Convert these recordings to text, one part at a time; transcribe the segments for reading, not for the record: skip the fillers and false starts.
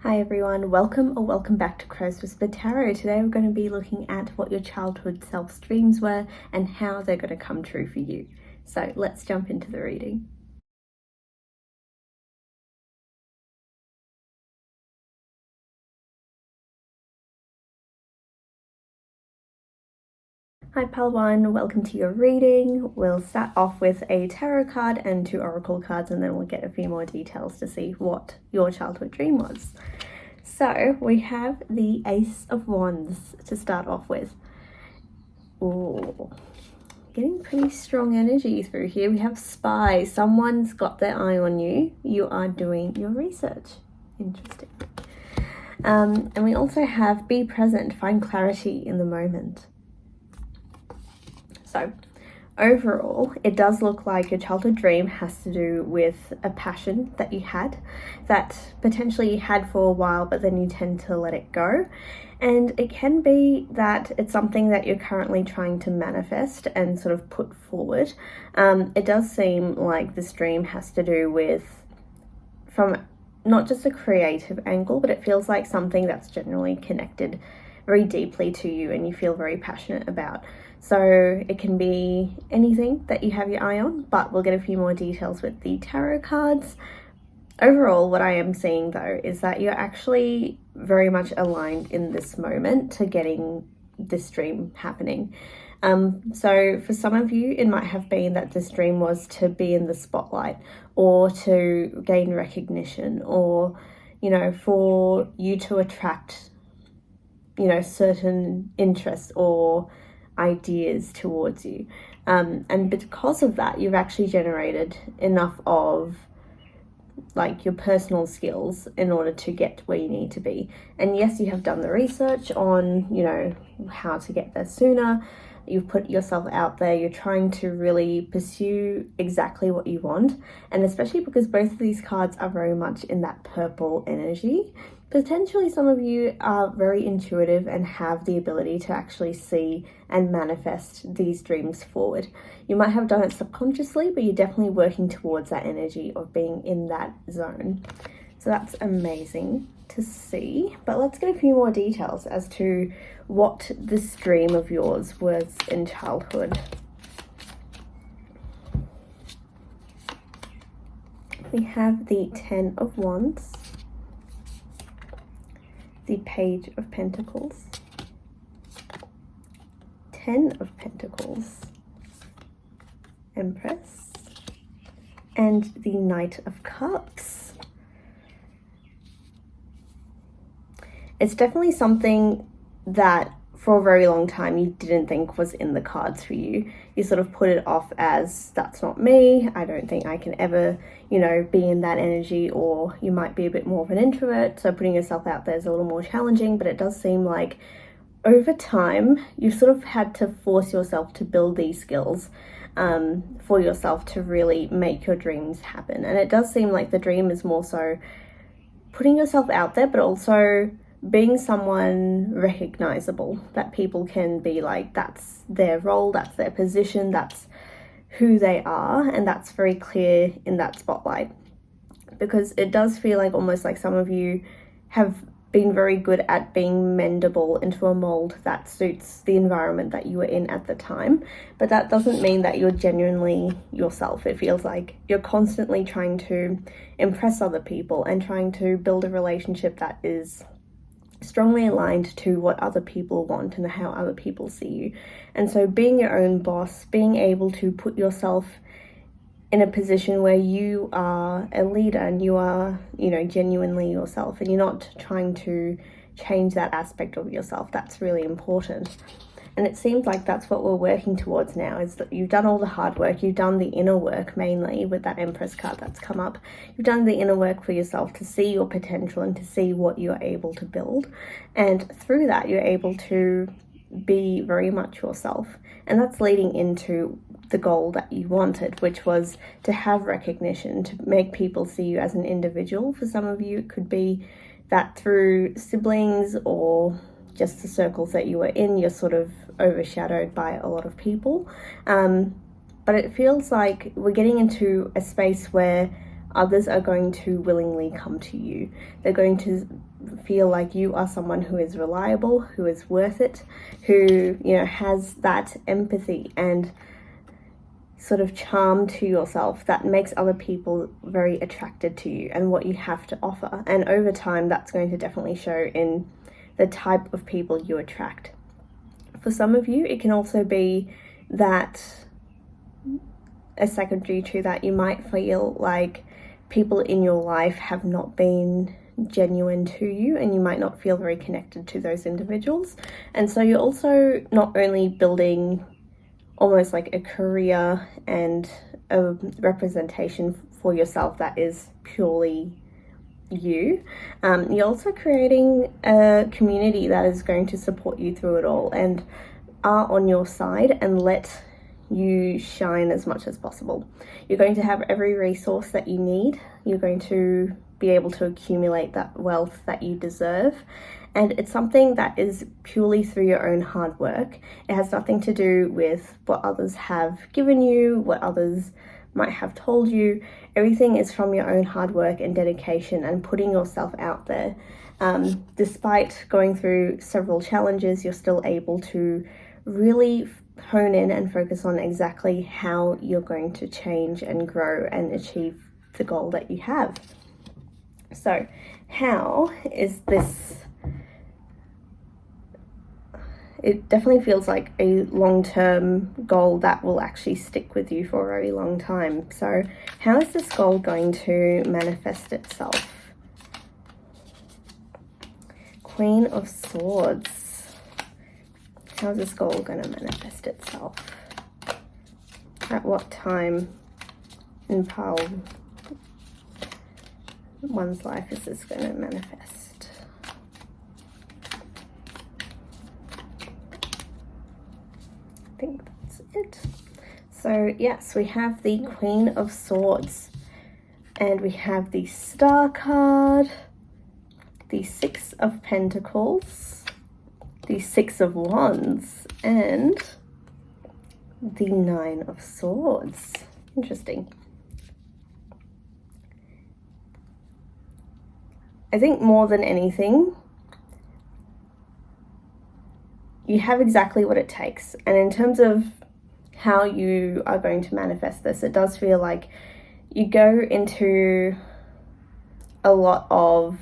Hi everyone, welcome or welcome back to Crow's Whisper Tarot. Today we're going to be looking at what your childhood self's dreams were and how they're going to come true for you. So let's jump into the reading. Hi Pal 1, welcome to your reading. We'll start off with a tarot card and 2 oracle cards, and then we'll get a few more details to see what your childhood dream was. So we have the Ace of Wands to start off with. Ooh, getting pretty strong energy through here. We have Spy. Someone's got their eye on you. You are doing your research. Interesting. And we also have Be Present, find clarity in the moment. So overall, it does look like your childhood dream has to do with a passion that you had, that potentially you had for a while, but then you tend to let it go. And it can be that it's something that you're currently trying to manifest and sort of put forward. It does seem like this dream has to do with, from not just a creative angle, but it feels like something that's generally connected very deeply to you and you feel very passionate about. So it can be anything that you have your eye on, but we'll get a few more details with the tarot cards. Overall, what I am seeing though is that you're actually very much aligned in this moment to getting this dream happening. So for some of you, it might have been that this dream was to be in the spotlight or to gain recognition, or, you know, for you to attract, you know, certain interests or ideas towards you. And because of that, you've actually generated enough of like your personal skills in order to get where you need to be. And yes, you have done the research on, you know, how to get there sooner. You've put yourself out there. You're trying to really pursue exactly what you want. And especially because both of these cards are very much in that purple energy, potentially some of you are very intuitive and have the ability to actually see and manifest these dreams forward. You might have done it subconsciously, but you're definitely working towards that energy of being in that zone. So that's amazing to see. But let's get a few more details as to what this dream of yours was in childhood. We have the 10 of Wands, the Page of Pentacles, 10 of Pentacles, Empress, and the Knight of Cups. It's definitely something that for a very long time you didn't think was in the cards for you. You sort of put it off as, that's not me, I don't think I can ever, you know, be in that energy, or you might be a bit more of an introvert, so putting yourself out there is a little more challenging. But it does seem like over time you've sort of had to force yourself to build these skills for yourself to really make your dreams happen. And it does seem like the dream is more so putting yourself out there, but also being someone recognizable, that people can be like, that's their role, that's their position, that's who they are, and that's very clear in that spotlight. Because it does feel like almost like some of you have been very good at being mendable into a mold that suits the environment that you were in at the time, but that doesn't mean that you're genuinely yourself. It feels like you're constantly trying to impress other people and trying to build a relationship that is strongly aligned to what other people want and how other people see you. And so being your own boss, being able to put yourself in a position where you are a leader and you are, you know, genuinely yourself, and you're not trying to change that aspect of yourself, that's really important. And it seems like that's what we're working towards now, is that you've done all the hard work, you've done the inner work, mainly with that Empress card that's come up. You've done the inner work for yourself to see your potential and to see what you're able to build. And through that, you're able to be very much yourself. And that's leading into the goal that you wanted, which was to have recognition, to make people see you as an individual. For some of you, it could be that through siblings or just the circles that you were in, you're sort of overshadowed by a lot of people. But it feels like we're getting into a space where others are going to willingly come to you. They're going to feel like you are someone who is reliable, who is worth it, who, you know, has that empathy and sort of charm to yourself that makes other people very attracted to you and what you have to offer. And over time, that's going to definitely show in the type of people you attract. For some of you, it can also be that, a secondary to that, you might feel like people in your life have not been genuine to you and you might not feel very connected to those individuals. And so you're also not only building almost like a career and a representation for yourself that is purely you, you're also creating a community that is going to support you through it all and are on your side and let you shine as much as possible. You're going to have every resource that you need. You're going to be able to accumulate that wealth that you deserve. And it's something that is purely through your own hard work. It has nothing to do with what others have given you, what others might have told you. Everything is from your own hard work and dedication and putting yourself out there. Despite going through several challenges, you're still able to really hone in and focus on exactly how you're going to change and grow and achieve the goal that you have. So, how is this? It definitely feels like a long-term goal that will actually stick with you for a very long time. So, how is this goal going to manifest itself? Queen of Swords. How is this goal going to manifest itself? At what time in pile one's life is this going to manifest? I think that's it. So yes, we have the Queen of Swords and we have the Star card, the Six of Pentacles, the Six of Wands, and the Nine of Swords. Interesting. I think more than anything, you have exactly what it takes. And in terms of how you are going to manifest this, it does feel like you go into a lot of,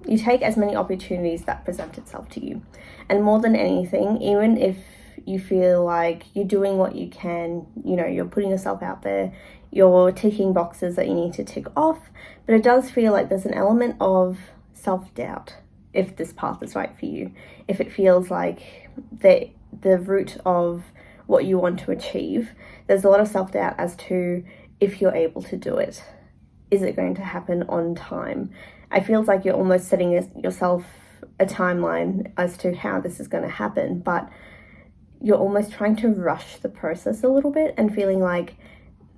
you take as many opportunities that present itself to you. And more than anything, even if you feel like you're doing what you can, you know, you're putting yourself out there, you're ticking boxes that you need to tick off, but it does feel like there's an element of self-doubt if this path is right for you. If it feels like the root of what you want to achieve, there's a lot of self-doubt as to if you're able to do it. Is it going to happen on time? I feel like you're almost setting yourself a timeline as to how this is going to happen, but you're almost trying to rush the process a little bit and feeling like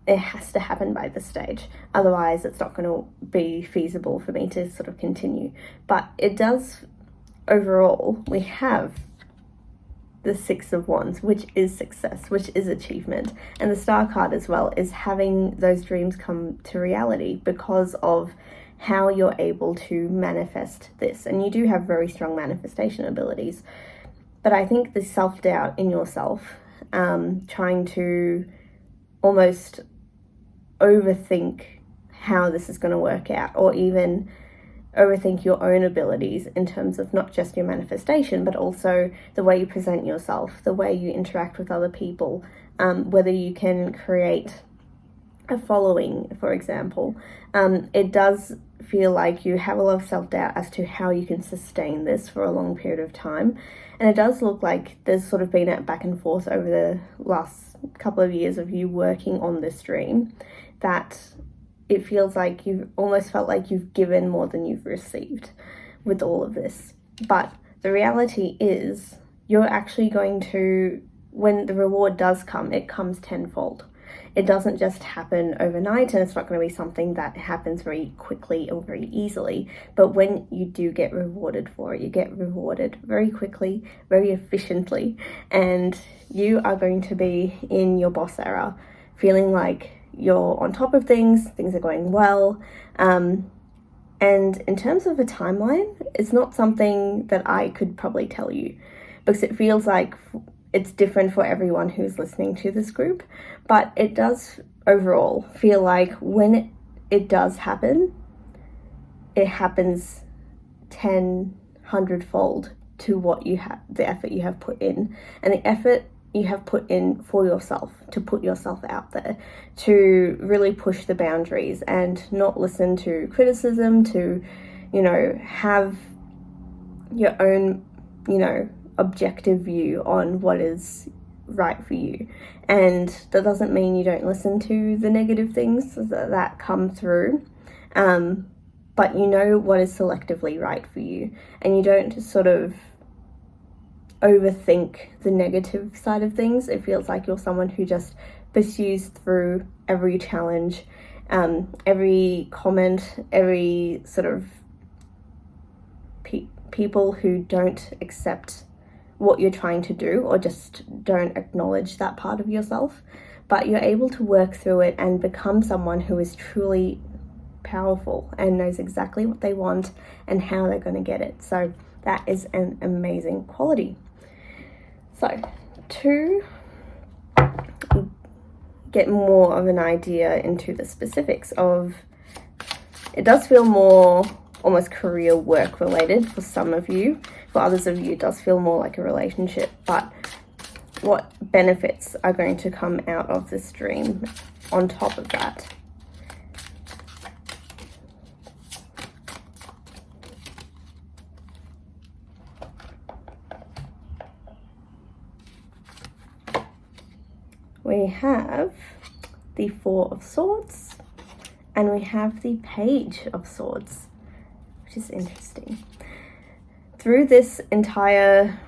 it has to happen by this stage. Otherwise, it's not going to be feasible for me to sort of continue. But it does, overall, we have the Six of Wands, which is success, which is achievement. And the Star card as well is having those dreams come to reality because of how you're able to manifest this. And you do have very strong manifestation abilities. But I think the self-doubt in yourself, trying to almost overthink how this is going to work out, or even overthink your own abilities in terms of not just your manifestation, but also the way you present yourself, the way you interact with other people, whether you can create a following, for example. It does feel like you have a lot of self-doubt as to how you can sustain this for a long period of time. And it does look like there's sort of been a back and forth over the last couple of years of you working on this dream, that it feels like you've almost felt like you've given more than you've received with all of this. But the reality is you're actually going to, when the reward does come, it comes tenfold. It doesn't just happen overnight, and it's not going to be something that happens very quickly or very easily. But when you do get rewarded for it, you get rewarded very quickly, very efficiently, and you are going to be in your boss era, feeling like you're on top of things are going well, And in terms of a timeline, it's not something that I could probably tell you, because it feels like it's different for everyone who's listening to this group. But it does overall feel like when it does happen, it happens 100-fold to what you have, the effort you have put in, and the effort you have put in for yourself, to put yourself out there, to really push the boundaries and not listen to criticism, to, you know, have your own, you know, objective view on what is right for you. And that doesn't mean you don't listen to the negative things that come through, but you know what is selectively right for you, and you don't sort of overthink the negative side of things. It feels like you're someone who just pursues through every challenge, every comment, every sort of people who don't accept what you're trying to do or just don't acknowledge that part of yourself. But you're able to work through it and become someone who is truly powerful and knows exactly what they want and how they're going to get it. So that is an amazing quality. So to get more of an idea into the specifics of, it does feel more almost career work related for some of you. For others of you, it does feel more like a relationship. But what benefits are going to come out of this dream on top of that? We have the Four of Swords and we have the Page of Swords, which is interesting. Through this entire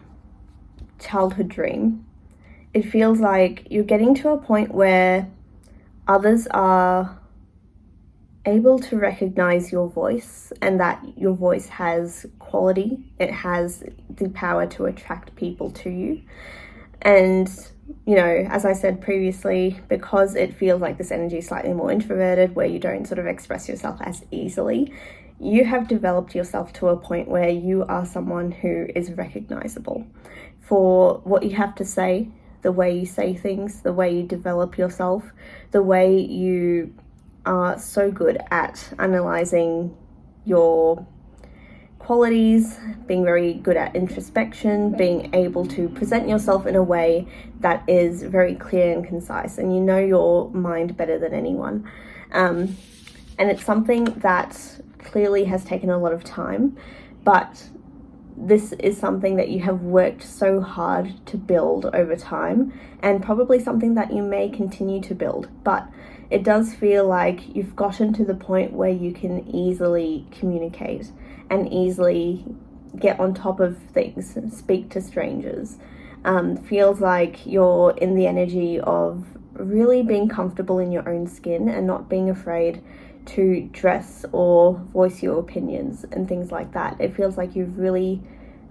childhood dream, it feels like you're getting to a point where others are able to recognize your voice and that your voice has quality. It has the power to attract people to you. And, you know, as I said previously, because it feels like this energy is slightly more introverted, where you don't sort of express yourself as easily, you have developed yourself to a point where you are someone who is recognizable for what you have to say, the way you say things, the way you develop yourself, the way you are so good at analyzing your qualities, being very good at introspection, being able to present yourself in a way that is very clear and concise, and you know your mind better than anyone. And it's something that clearly has taken a lot of time, but this is something that you have worked so hard to build over time, and probably something that you may continue to build. But it does feel like you've gotten to the point where you can easily communicate and easily get on top of things, speak to strangers. Feels like you're in the energy of really being comfortable in your own skin and not being afraid to dress or voice your opinions and things like that. It feels like you've really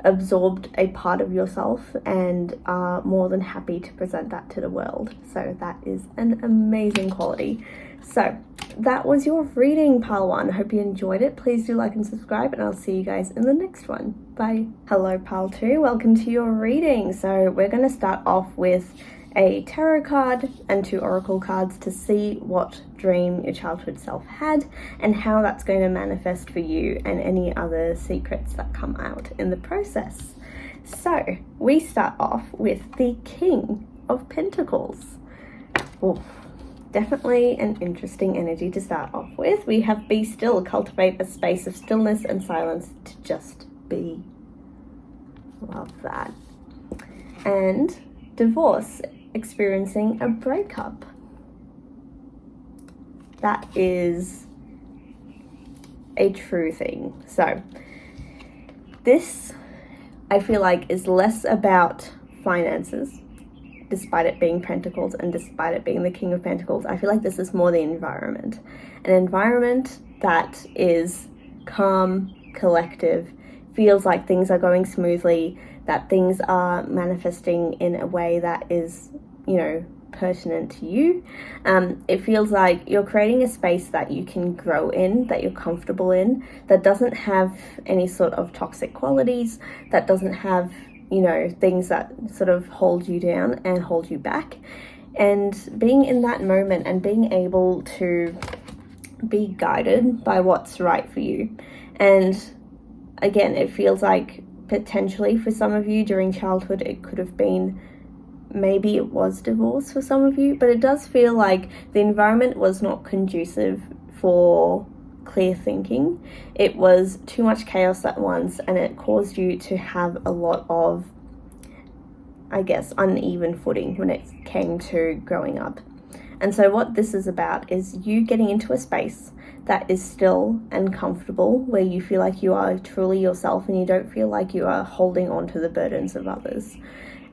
absorbed a part of yourself and are more than happy to present that to the world. So that is an amazing quality. So that was your reading, Pile 1. Hope you enjoyed it. Please do like and subscribe, and I'll see you guys in the next one. Bye. Hello, Pile 2. Welcome to your reading. So we're going to start off with a tarot card and 2 oracle cards to see what dream your childhood self had and how that's going to manifest for you, and any other secrets that come out in the process. So we start off with the King of Pentacles. Oh, definitely an interesting energy to start off with. We have be still, cultivate a space of stillness and silence to just be. Love that. And divorce, experiencing a breakup. That is a true thing. So this, I feel like, is less about finances, despite it being Pentacles and despite it being the King of Pentacles. I feel like this is more the environment. An environment that is calm, collective, feels like things are going smoothly, that things are manifesting in a way that is, you know, pertinent to you. It feels like you're creating a space that you can grow in, that you're comfortable in, that doesn't have any sort of toxic qualities, that doesn't have, you know, things that sort of hold you down and hold you back. And being in that moment and being able to be guided by what's right for you. And again, it feels like potentially for some of you during childhood, it could have been, maybe it was divorce for some of you, but it does feel like the environment was not conducive for clear thinking. It was too much chaos at once, and it caused you to have a lot of, I guess, uneven footing when it came to growing up. And so what this is about is you getting into a space that is still and comfortable, where you feel like you are truly yourself and you don't feel like you are holding on to the burdens of others.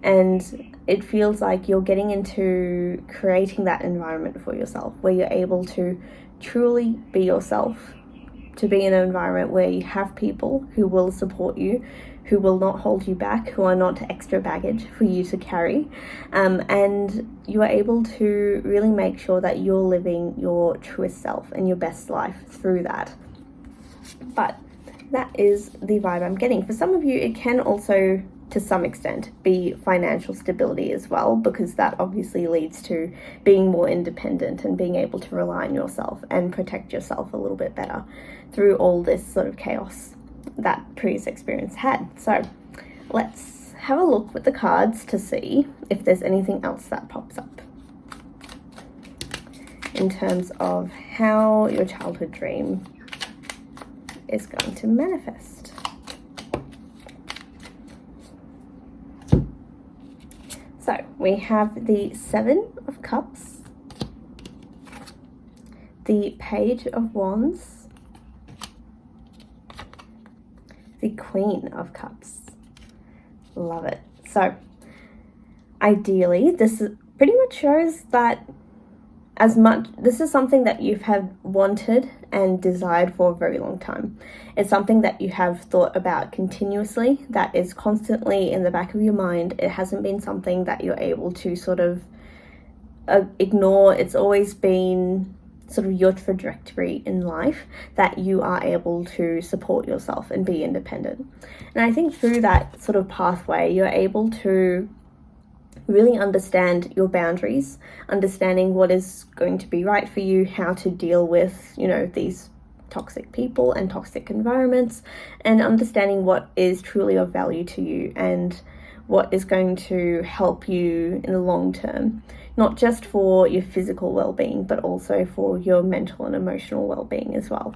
And it feels like you're getting into creating that environment for yourself where you're able to truly be yourself, to be in an environment where you have people who will support you, who will not hold you back, who are not extra baggage for you to carry, and you are able to really make sure that you're living your truest self and your best life through that. But that is the vibe I'm getting. For some of you, it can also, to some extent, be financial stability as well, because that obviously leads to being more independent and being able to rely on yourself and protect yourself a little bit better through all this sort of chaos that previous experience had. So let's have a look with the cards to see if there's anything else that pops up in terms of how your childhood dream is going to manifest. So we have the 7 of Cups, the Page of Wands, the Queen of Cups. Love it. So ideally, this pretty much shows that this is something that you've had wanted and desired for a very long time. It's something that you have thought about continuously, that is constantly in the back of your mind. It hasn't been something that you're able to sort of ignore. It's always been sort of your trajectory in life, that you are able to support yourself and be independent. And I think through that sort of pathway, you're able to really understand your boundaries, understanding what is going to be right for you, how to deal with, you know, these toxic people and toxic environments, and understanding what is truly of value to you and what is going to help you in the long term, not just for your physical well-being, but also for your mental and emotional well-being as well.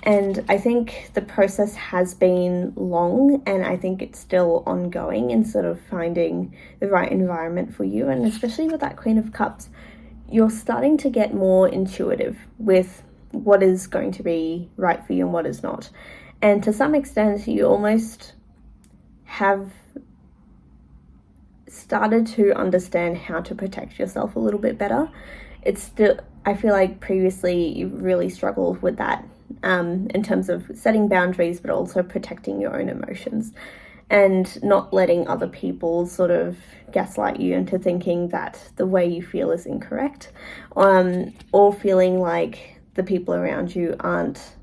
And I think the process has been long, and I think it's still ongoing in sort of finding the right environment for you. And especially with that Queen of Cups, you're starting to get more intuitive with what is going to be right for you and what is not. And to some extent, you almost have started to understand how to protect yourself a little bit better. It's still, I feel like previously you really struggled with that in terms of setting boundaries, but also protecting your own emotions and not letting other people sort of gaslight you into thinking that the way you feel is incorrect, or feeling like the people around you aren't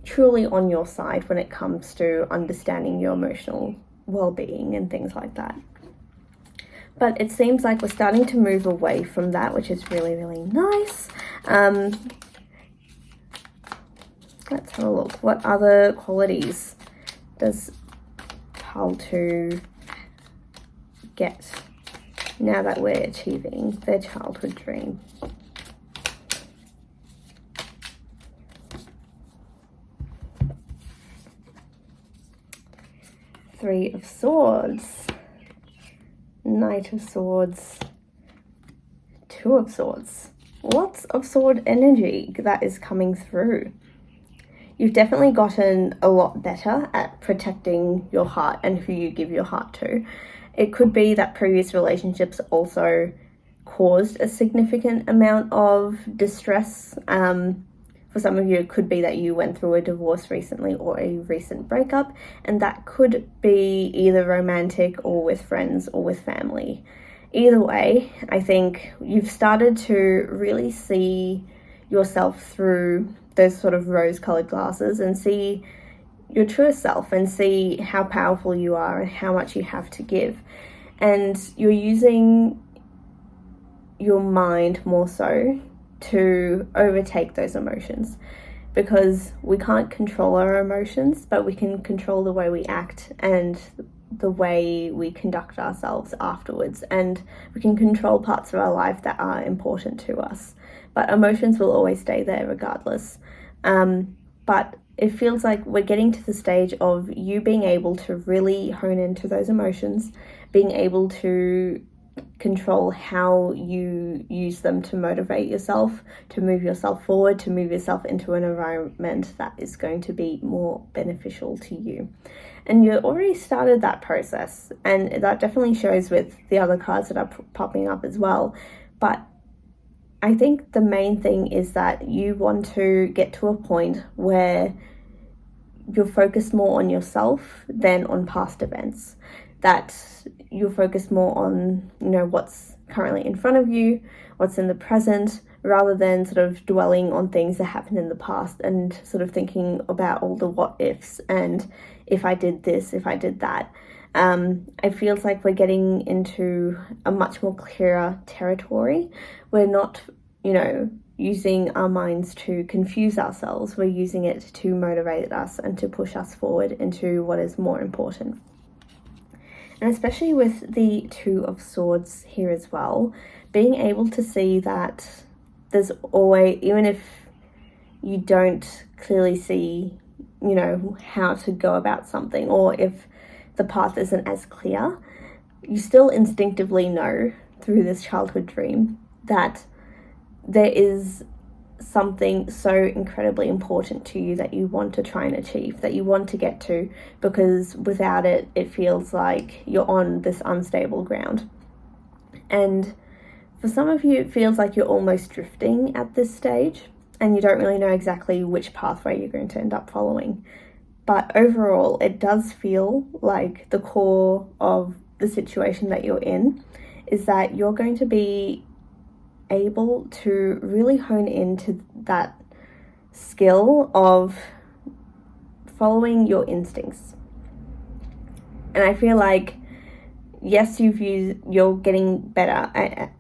truly on your side when it comes to understanding your emotional well-being and things like that. But it seems like we're starting to move away from that, which is really, really nice. Let's have a look. What other qualities does Pile 2 get now that we're achieving their childhood dream? Three of Swords, Knight of Swords, Two of Swords. Lots of sword energy that is coming through. You've definitely gotten a lot better at protecting your heart and who you give your heart to. It could be that previous relationships also caused a significant amount of distress. For some of you, it could be that you went through a divorce recently or a recent breakup, and that could be either romantic or with friends or with family. either way, I think you've started to really see yourself through those sort of rose-colored glasses and see your truest self and see how powerful you are and how much you have to give. And you're using your mind more so to overtake those emotions, because we can't control our emotions, but we can control the way we act and the way we conduct ourselves afterwards, and we can control parts of our life that are important to us, but emotions will always stay there regardless. But it feels like we're getting to the stage of you being able to really hone into those emotions, being able to control how you use them to motivate yourself, to move yourself forward, to move yourself into an environment that is going to be more beneficial to you. And you already started that process, and that definitely shows with the other cards that are popping up as well. But I think the main thing is that you want to get to a point where you're focused more on yourself than on past events, that you're focused more on, what's currently in front of you, what's in the present, rather than sort of dwelling on things that happened in the past and sort of thinking about all the what ifs and if I did this, if I did that. It feels like we're getting into a much more clearer territory. We're not, using our minds to confuse ourselves. We're using it to motivate us and to push us forward into what is more important. And especially with the Two of Swords here as well, being able to see that there's always, even if you don't clearly see, how to go about something, or if the path isn't as clear, you still instinctively know through this childhood dream that there is something so incredibly important to you that you want to try and achieve, that you want to get to, because without it, it feels like you're on this unstable ground. And for some of you, it feels like you're almost drifting at this stage, and you don't really know exactly which pathway you're going to end up following. But overall, it does feel like the core of the situation that you're in is that you're going to be able to really hone into that skill of following your instincts. And I feel like, yes, you're getting better at,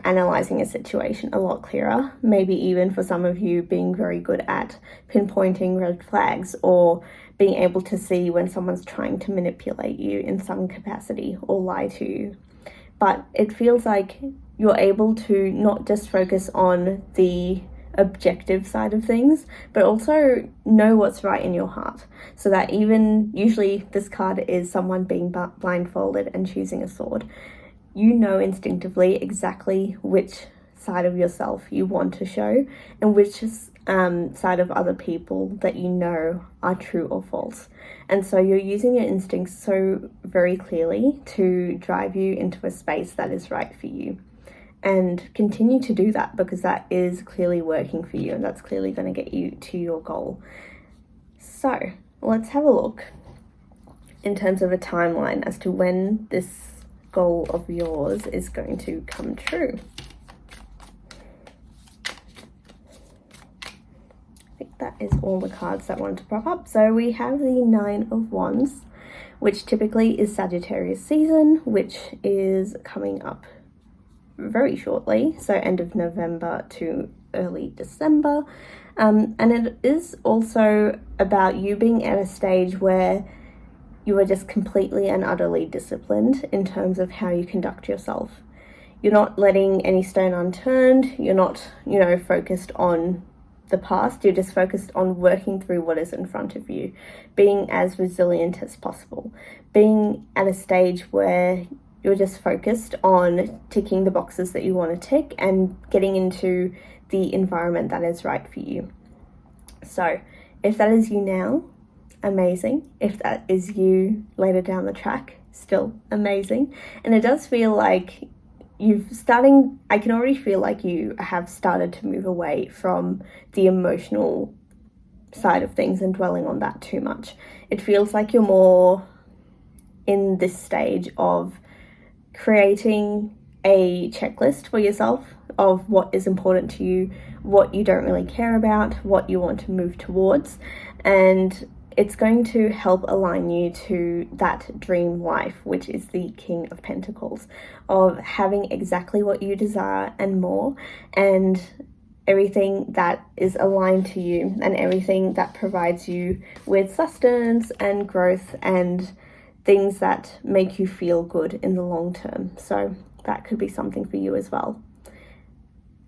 analyzing a situation a lot clearer. Maybe even for some of you being very good at pinpointing red flags, or being able to see when someone's trying to manipulate you in some capacity or lie to you. But it feels like you're able to not just focus on the objective side of things, but also know what's right in your heart. So that even, usually this card is someone being blindfolded and choosing a sword. You know instinctively exactly which side of yourself you want to show, and which side of other people that you know are true or false. And so you're using your instincts so very clearly to drive you into a space that is right for you. And continue to do that, because that is clearly working for you, and that's clearly going to get you to your goal. So let's have a look in terms of a timeline as to when this goal of yours is going to come true. I think that is all the cards that want to pop up. So we have the Nine of Wands, which typically is Sagittarius season, which is coming up very shortly, so end of November to early December. And it is also about you being at a stage where you are just completely and utterly disciplined in terms of how you conduct yourself. You're not letting any stone unturned. You're not, focused on the past. You're just focused on working through what is in front of you, being as resilient as possible, being at a stage where you're just focused on ticking the boxes that you want to tick and getting into the environment that is right for you. So if that is you now, amazing. If that is you later down the track, still amazing. And it does feel like I can already feel like you have started to move away from the emotional side of things and dwelling on that too much. It feels like you're more in this stage of creating a checklist for yourself of what is important to you, what you don't really care about, what you want to move towards, and it's going to help align you to that dream life, which is the King of Pentacles, of having exactly what you desire and more, and everything that is aligned to you and everything that provides you with sustenance and growth and things that make you feel good in the long term. So that could be something for you as well.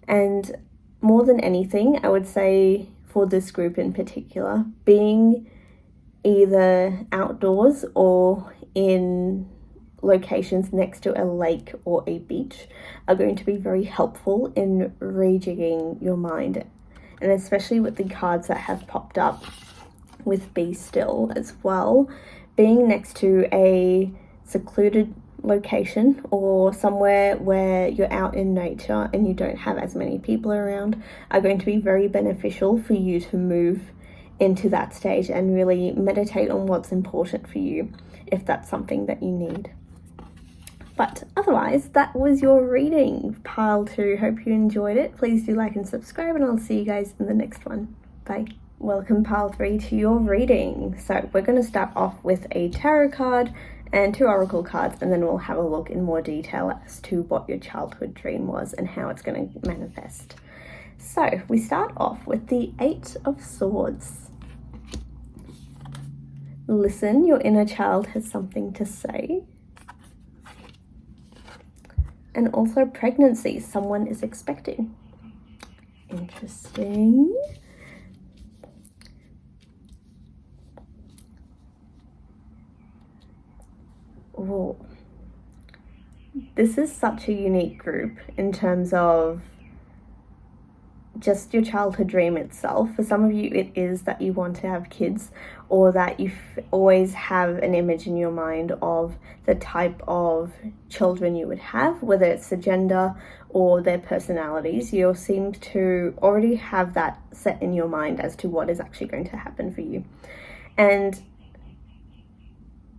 And more than anything, I would say for this group in particular, being either outdoors or in locations next to a lake or a beach are going to be very helpful in rejigging your mind. And especially with the cards that have popped up with Be Still as well, being next to a secluded location or somewhere where you're out in nature and you don't have as many people around are going to be very beneficial for you to move into that stage and really meditate on what's important for you, if that's something that you need. But otherwise, that was your reading, pile 2. Hope you enjoyed it. Please do like and subscribe, and I'll see you guys in the next one. Bye. Welcome, pile 3, to your reading. So we're going to start off with a tarot card and 2 oracle cards, and then we'll have a look in more detail as to what your childhood dream was and how it's going to manifest. So we start off with the 8 of Swords. Listen, your inner child has something to say. And also pregnancy, someone is expecting. Interesting. Oh, this is such a unique group in terms of just your childhood dream itself. For some of you, it is that you want to have kids, or that you always have an image in your mind of the type of children you would have, whether it's the gender or their personalities. You seem to already have that set in your mind as to what is actually going to happen for you. And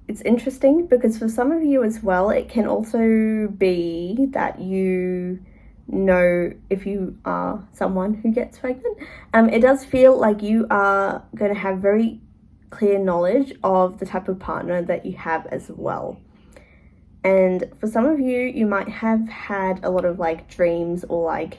it's interesting because for some of you as well, it can also be that you know if you are someone who gets pregnant. It does feel like you are going to have very clear knowledge of the type of partner that you have as well. And for some of you, you might have had a lot of like dreams or like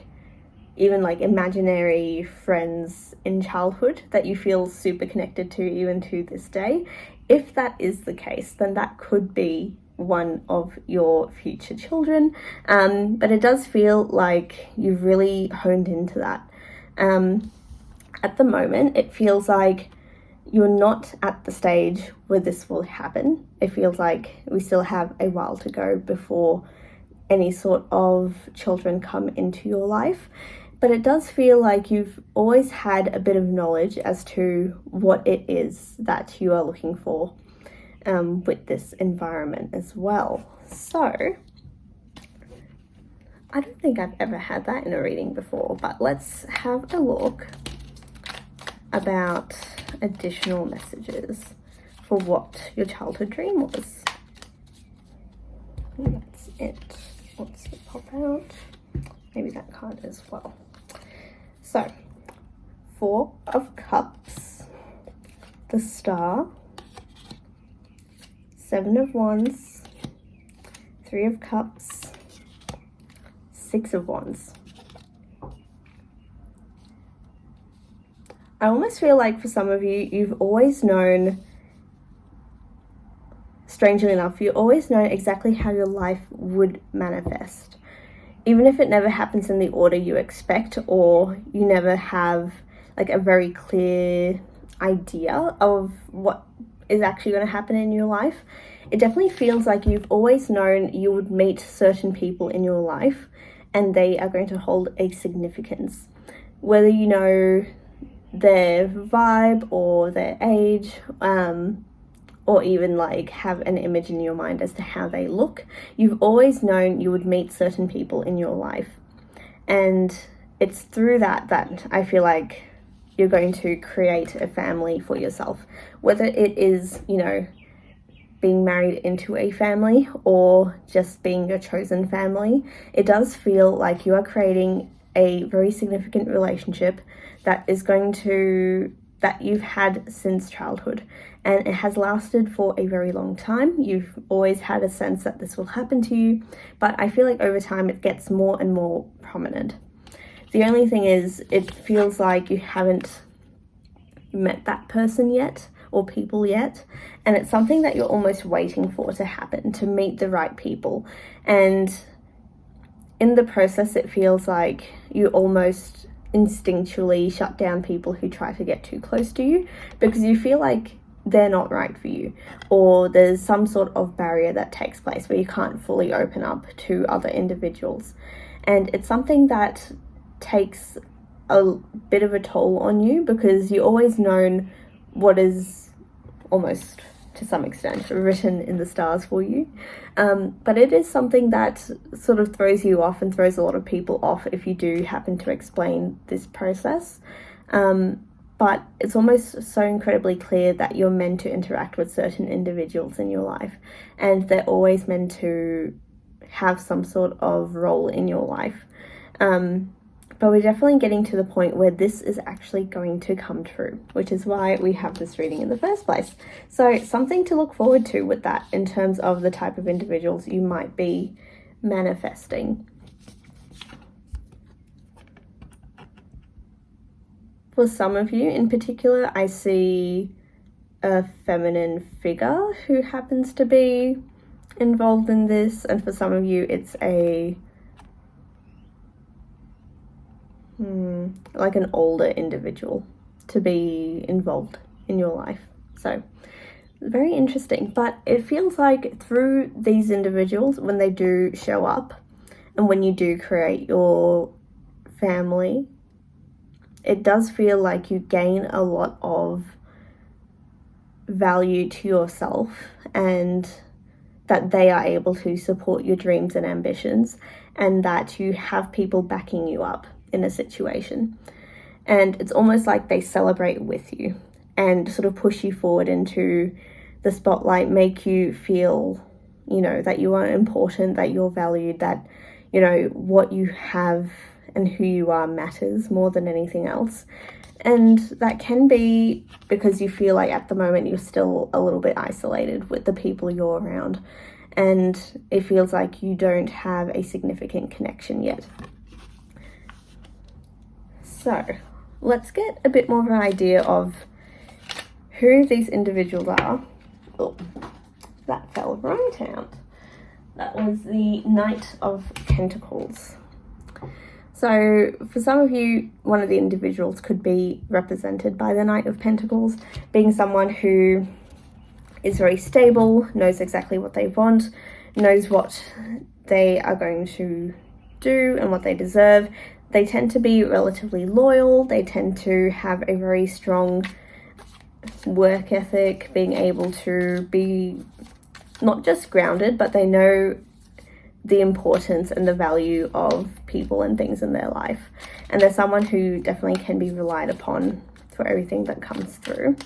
even like imaginary friends in childhood that you feel super connected to even to this day. If that is the case, then that could be one of your future children, but it does feel like you've really honed into that. At the moment, it feels like you're not at the stage where this will happen. It feels like we still have a while to go before any sort of children come into your life, but it does feel like you've always had a bit of knowledge as to what it is that you are looking for with this environment as well. So I don't think I've ever had that in a reading before, but let's have a look about additional messages for what your childhood dream was. That's it. Let's pop out maybe that card as well. So 4 of Cups, the Star, 7 of Wands, 3 of Cups, 6 of Wands. I almost feel like for some of you, you've always known, strangely enough, you always know exactly how your life would manifest. Even if it never happens in the order you expect, or you never have like a very clear idea of what is actually going to happen in your life, it definitely feels like you've always known you would meet certain people in your life and they are going to hold a significance. Whether you know their vibe or their age, or even like have an image in your mind as to how they look, you've always known you would meet certain people in your life. And it's through that I feel like you're going to create a family for yourself. Whether it is, you know, being married into a family or just being your chosen family, it does feel like you are creating a very significant relationship that you've had since childhood, and it has lasted for a very long time. You've always had a sense that this will happen to you, but I feel like over time it gets more and more prominent. The only thing is, it feels like you haven't met that person yet, or people yet, and it's something that you're almost waiting for to happen, to meet the right people. And in the process, it feels like you almost instinctually shut down people who try to get too close to you, because you feel like they're not right for you, or there's some sort of barrier that takes place where you can't fully open up to other individuals. And it's something that takes a bit of a toll on you, because you always known what is almost to some extent written in the stars for you, but it is something that sort of throws you off and throws a lot of people off if you do happen to explain this process. But it's almost so incredibly clear that you're meant to interact with certain individuals in your life, and they're always meant to have some sort of role in your life. But we're definitely getting to the point where this is actually going to come true, which is why we have this reading in the first place. So something to look forward to with that in terms of the type of individuals you might be manifesting. For some of you in particular, I see a feminine figure who happens to be involved in this, and for some of you it's like an older individual to be involved in your life. So very interesting, but it feels like through these individuals, when they do show up and when you do create your family, it does feel like you gain a lot of value to yourself, and that they are able to support your dreams and ambitions, and that you have people backing you up in a situation. And it's almost like they celebrate with you and sort of push you forward into the spotlight, make you feel, that you are important, that you're valued, that, what you have and who you are matters more than anything else. And that can be because you feel like at the moment you're still a little bit isolated with the people you're around, and it feels like you don't have a significant connection yet. So let's get a bit more of an idea of who these individuals are. Oh, that fell right out. That was the Knight of Pentacles. So for some of you, one of the individuals could be represented by the Knight of Pentacles, being someone who is very stable, knows exactly what they want, knows what they are going to do and what they deserve. They tend to be relatively loyal. They tend to have a very strong work ethic, being able to be not just grounded, but they know the importance and the value of people and things in their life. And they're someone who definitely can be relied upon for everything that comes through.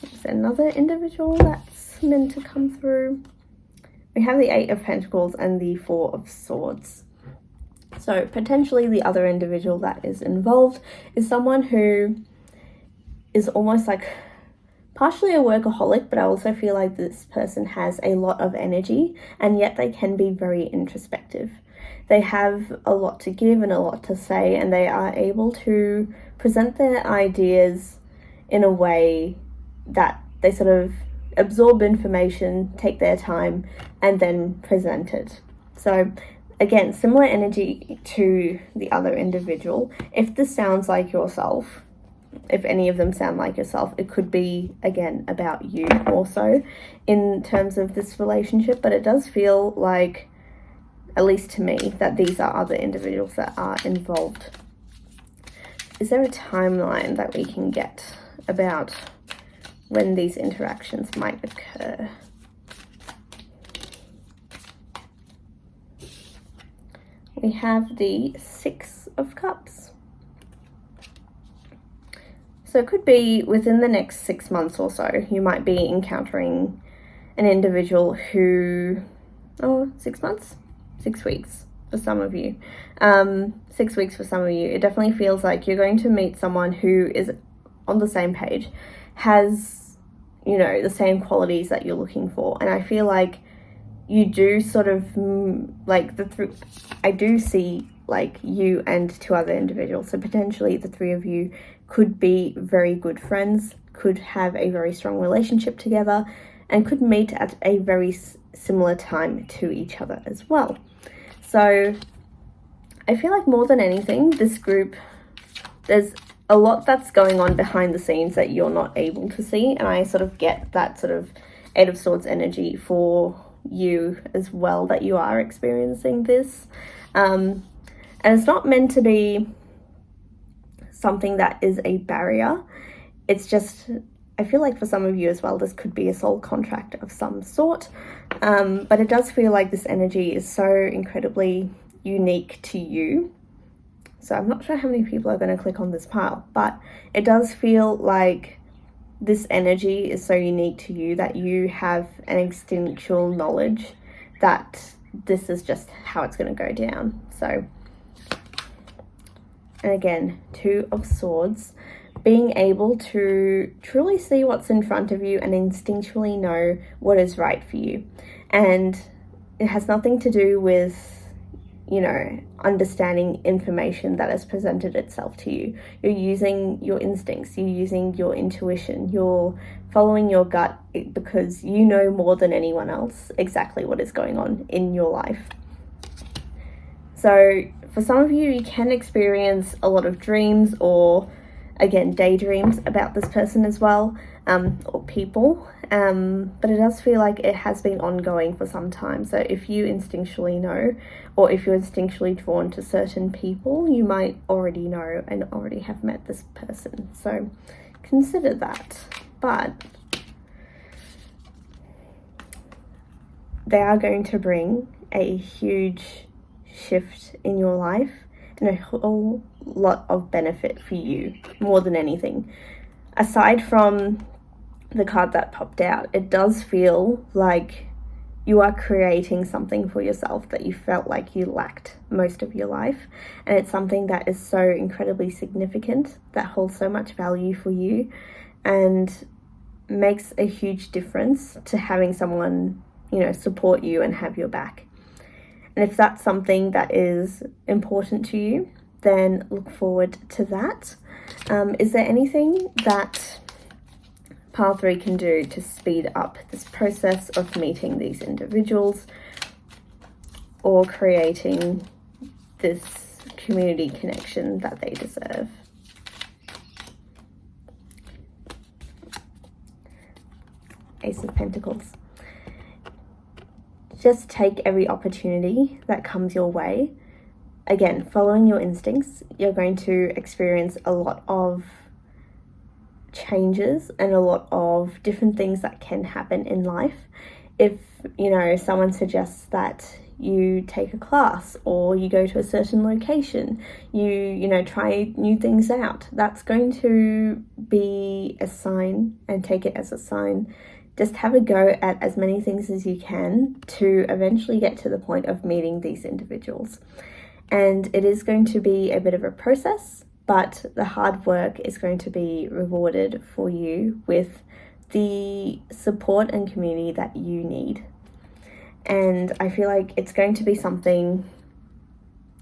There's another individual that's meant to come through. We have the Eight of Pentacles and the Four of Swords. So potentially the other individual that is involved is someone who is almost like partially a workaholic, but I also feel like this person has a lot of energy, and yet they can be very introspective. They have a lot to give and a lot to say, and they are able to present their ideas in a way that they sort of absorb information, take their time, and then present it. So again, similar energy to the other individual. If this sounds like yourself, if any of them sound like yourself, it could be, again, about you also in terms of this relationship, but it does feel like, at least to me, that these are other individuals that are involved. Is there a timeline that we can get about when these interactions might occur? We have the Six of Cups. So it could be within the next 6 months or so, you might be encountering an individual who, 6 months, 6 weeks for some of you, 6 weeks for some of you. It definitely feels like you're going to meet someone who is on the same page, has, you know, the same qualities that you're looking for. And I feel like you do sort of like I do see like you and 2 other individuals, so potentially the 3 of you could be very good friends, could have a very strong relationship together, and could meet at a very similar time to each other as well. So I feel like more than anything, this group, there's a lot that's going on behind the scenes that you're not able to see, and I sort of get that sort of 8 of Swords energy for you as well, that you are experiencing this. And it's not meant to be something that is a barrier. It's just, I feel like for some of you as well, this could be a soul contract of some sort. But it does feel like this energy is so incredibly unique to you. So I'm not sure how many people are going to click on this pile, but it does feel like this energy is so unique to you that you have an instinctual knowledge that this is just how it's going to go down. So, and again, 2 of Swords, being able to truly see what's in front of you and instinctually know what is right for you. And it has nothing to do with, you know, understanding information that has presented itself to you. You're using your instincts, you're using your intuition, you're following your gut because you know more than anyone else exactly what is going on in your life. So for some of you, you can experience a lot of dreams or, again, daydreams about this person as well, or people. But it does feel like it has been ongoing for some time. So if you instinctually know, or if you're instinctually drawn to certain people, you might already know and already have met this person. So consider that. But they are going to bring a huge shift in your life and a whole lot of benefit for you, more than anything. Aside from the card that popped out, it does feel like you are creating something for yourself that you felt like you lacked most of your life, and it's something that is so incredibly significant, that holds so much value for you and makes a huge difference to having someone, you know, support you and have your back. And if that's something that is important to you, then look forward to that. Is there anything that Pile 3 can do to speed up this process of meeting these individuals or creating this community connection that they deserve? Ace of Pentacles. Just take every opportunity that comes your way. Again, following your instincts, you're going to experience a lot of changes and a lot of different things that can happen in life. If, you know, someone suggests that you take a class or you go to a certain location, you know, try new things out, that's going to be a sign, and take it as a sign. Just have a go at as many things as you can to eventually get to the point of meeting these individuals. And it is going to be a bit of a process, but the hard work is going to be rewarded for you with the support and community that you need. And I feel like it's going to be something,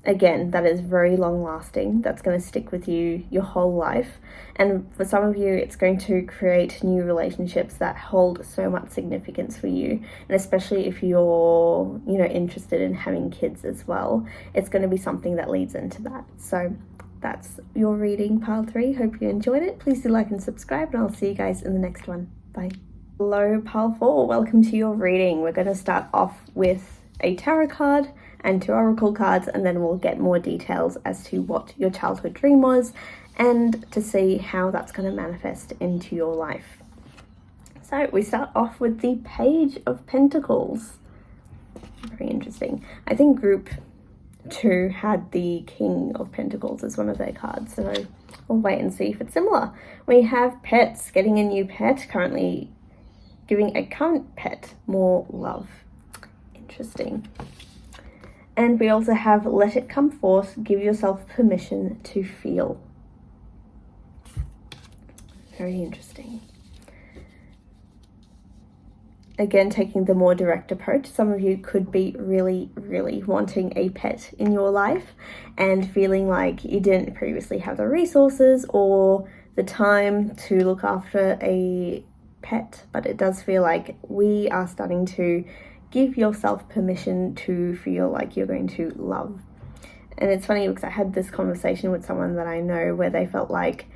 again, that is very long lasting, that's going to stick with you your whole life. And for some of you, it's going to create new relationships that hold so much significance for you. And especially if you're, you know, interested in having kids as well, it's going to be something that leads into that. So that's your reading, Pile 3. Hope you enjoyed it. Please do like and subscribe, and I'll see you guys in the next one. Bye. Hello, Pile 4. Welcome to your reading. We're going to start off with a tarot card and 2 oracle cards, and then we'll get more details as to what your childhood dream was and to see how that's going to manifest into your life. So we start off with the Page of Pentacles. Very interesting. I think group 2 had the King of Pentacles as one of their cards, so we'll wait and see if it's similar. We have pets. Getting a new pet. Currently giving a current pet more love. Interesting. And we also have let it come forth, give yourself permission to feel. Very interesting. Again, taking the more direct approach, some of you could be really, really wanting a pet in your life and feeling like you didn't previously have the resources or the time to look after a pet, but it does feel like we are starting to give yourself permission to feel like you're going to love. And it's funny because I had this conversation with someone that I know where they felt like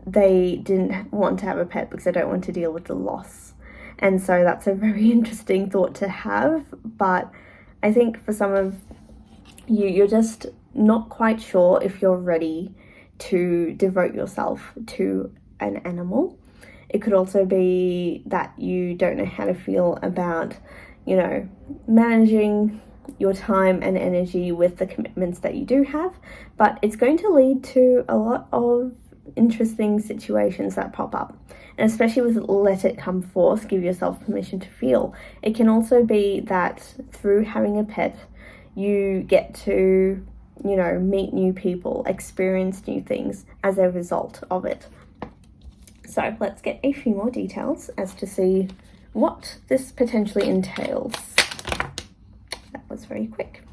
they didn't want to have a pet because they don't want to deal with the loss. And so that's a very interesting thought to have, but I think for some of you, you're just not quite sure if you're ready to devote yourself to an animal. It could also be that you don't know how to feel about, managing your time and energy with the commitments that you do have, but it's going to lead to a lot of interesting situations that pop up. And especially with let it come forth, give yourself permission to feel. It can also be that through having a pet, you get to, meet new people, experience new things as a result of it. So let's get a few more details as to see what this potentially entails. That was very quick.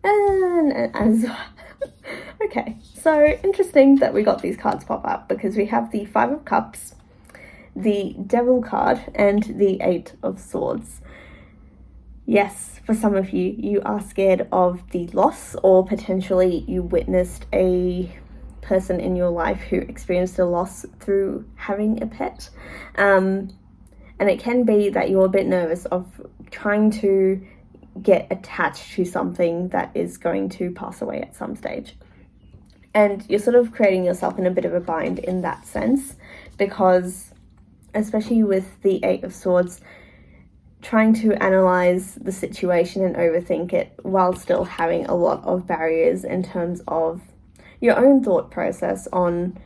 And as okay, so interesting that we got these cards pop up because we have the Five of Cups, the Devil card, and the Eight of Swords. Yes, for some of you, you are scared of the loss, or potentially you witnessed a person in your life who experienced a loss through having a pet. And it can be that you're a bit nervous of trying to get attached to something that is going to pass away at some stage. And you're sort of creating yourself in a bit of a bind in that sense, because especially with the Eight of Swords, trying to analyze the situation and overthink it while still having a lot of barriers in terms of your own thought process on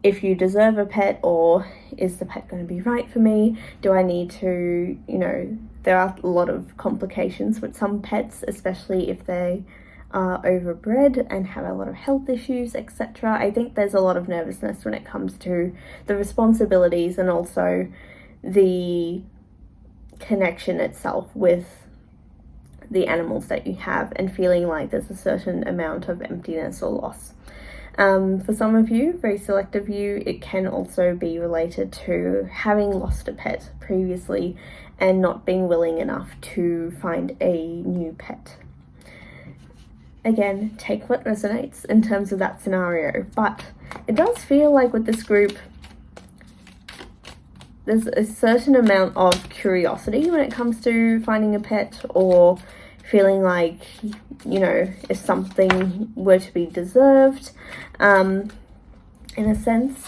if you deserve a pet, or is the pet going to be right for me? Do I need to, there are a lot of complications with some pets, especially if they are overbred and have a lot of health issues, etc. I think there's a lot of nervousness when it comes to the responsibilities and also the connection itself with the animals that you have, and feeling like there's a certain amount of emptiness or loss. For some of you, very selective you, it can also be related to having lost a pet previously and not being willing enough to find a new pet. Again, take what resonates in terms of that scenario, but it does feel like with this group, there's a certain amount of curiosity when it comes to finding a pet, or feeling like, if something were to be deserved. In a sense,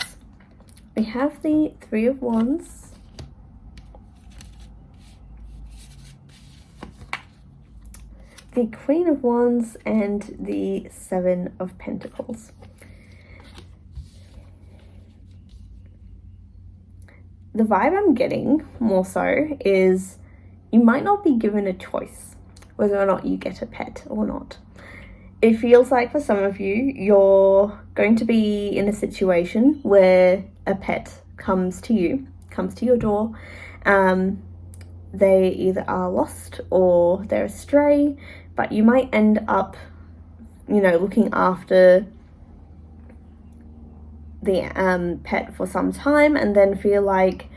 we have the Three of Wands, the Queen of Wands, and the Seven of Pentacles. The vibe I'm getting more so is you might not be given a choice whether or not you get a pet or not. It feels like for some of you, you're going to be in a situation where a pet comes to your door. They either are lost or they're a stray, but you might end up, looking after the pet for some time and then feel like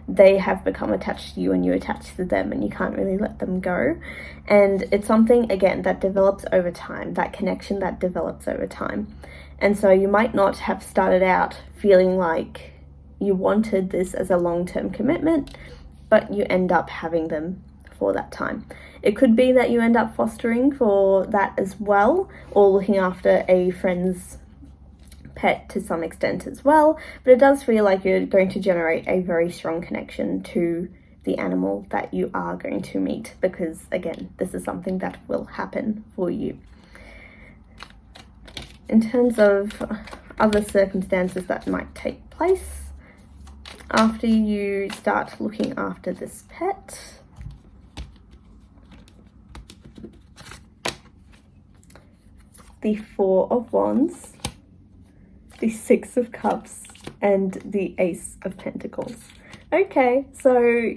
they have become attached to you and you attach to them and you can't really let them go. And it's something, again, that develops over time, that connection that develops over time. And so you might not have started out feeling like you wanted this as a long-term commitment, but you end up having them for that time. It could be that you end up fostering for that as well, or looking after a friend's pet to some extent as well, but it does feel like you're going to generate a very strong connection to the animal that you are going to meet, because again, this is something that will happen for you. In terms of other circumstances that might take place, after you start looking after this pet, the Four of Wands, the Six of Cups, and the Ace of Pentacles. Okay, so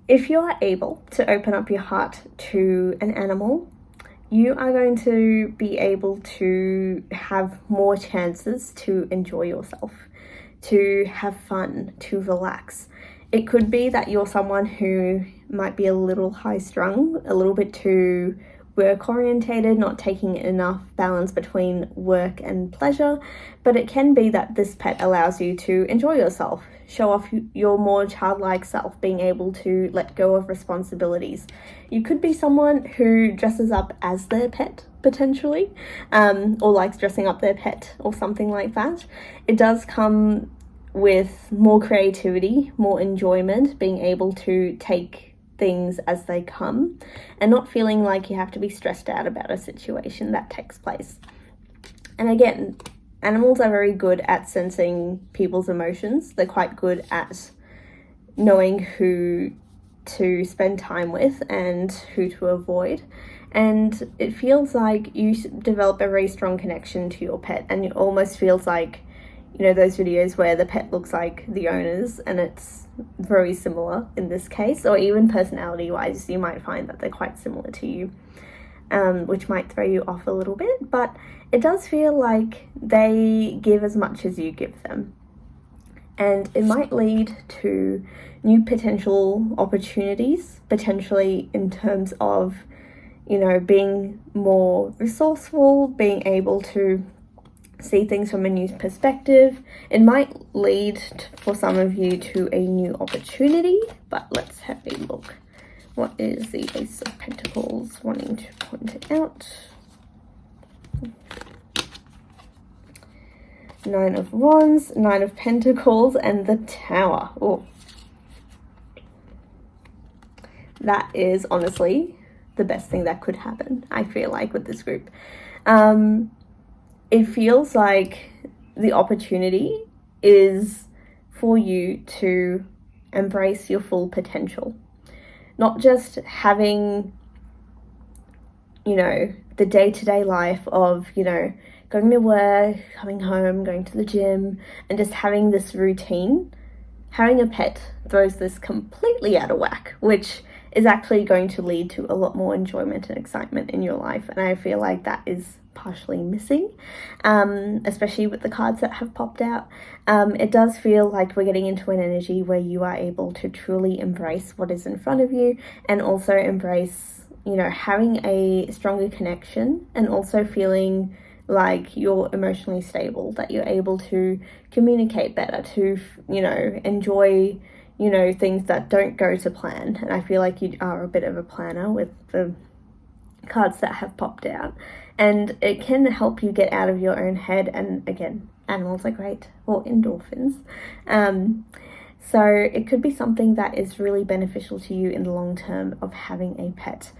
if you are able to open up your heart to an animal, you are going to be able to have more chances to enjoy yourself, to have fun, to relax. It could be that you're someone who might be a little high strung, a little bit too work orientated, not taking enough balance between work and pleasure, but it can be that this pet allows you to enjoy yourself, show off your more childlike self, being able to let go of responsibilities. You could be someone who dresses up as their pet, potentially, or likes dressing up their pet or something like that. It does come with more creativity, more enjoyment, being able to take things as they come and not feeling like you have to be stressed out about a situation that takes place. And again, animals are very good at sensing people's emotions. They're quite good at knowing who to spend time with and who to avoid. And it feels like you develop a very strong connection to your pet, and it almost feels like, you know, those videos where the pet looks like the owners, and it's very similar in this case, or even personality wise, you might find that they're quite similar to you, which might throw you off a little bit, but it does feel like they give as much as you give them. And it might lead to new potential opportunities, potentially in terms of, you know, being more resourceful, being able to see things from a new perspective. It might lead for some of you to a new opportunity, but let's have a look. What is the Ace of Pentacles wanting to point it out? Nine of Wands, Nine of Pentacles, and the Tower. Oh, that is honestly the best thing that could happen, I feel like, with this group. It feels like the opportunity is for you to embrace your full potential. Not just having, you know, the day-to-day life of, you know, going to work, coming home, going to the gym, and just having this routine. Having a pet throws this completely out of whack, which is actually going to lead to a lot more enjoyment and excitement in your life. And I feel like that is partially missing, especially with the cards that have popped out. It does feel like we're getting into an energy where you are able to truly embrace what is in front of you, and also embrace, you know, having a stronger connection, and also feeling like you're emotionally stable, that you're able to communicate better, to, you know, enjoy, you know, things that don't go to plan. And I feel like you are a bit of a planner with the cards that have popped out, and it can help you get out of your own head. And again, animals are great for endorphins, so it could be something that is really beneficial to you in the long term of having a pet.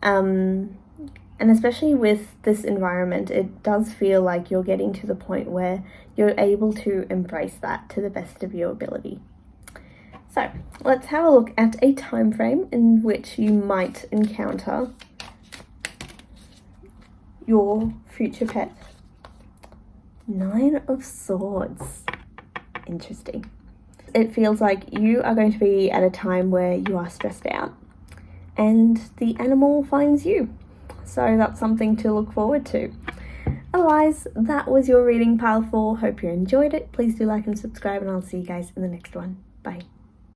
And especially with this environment, it does feel like you're getting to the point where you're able to embrace that to the best of your ability. So let's have a look at a time frame in which you might encounter your future pet. Nine of Swords. Interesting. It feels like you are going to be at a time where you are stressed out, and the animal finds you. So that's something to look forward to. Otherwise, that was your reading, pile 4. Hope you enjoyed it. Please do like and subscribe, and I'll see you guys in the next one. Bye.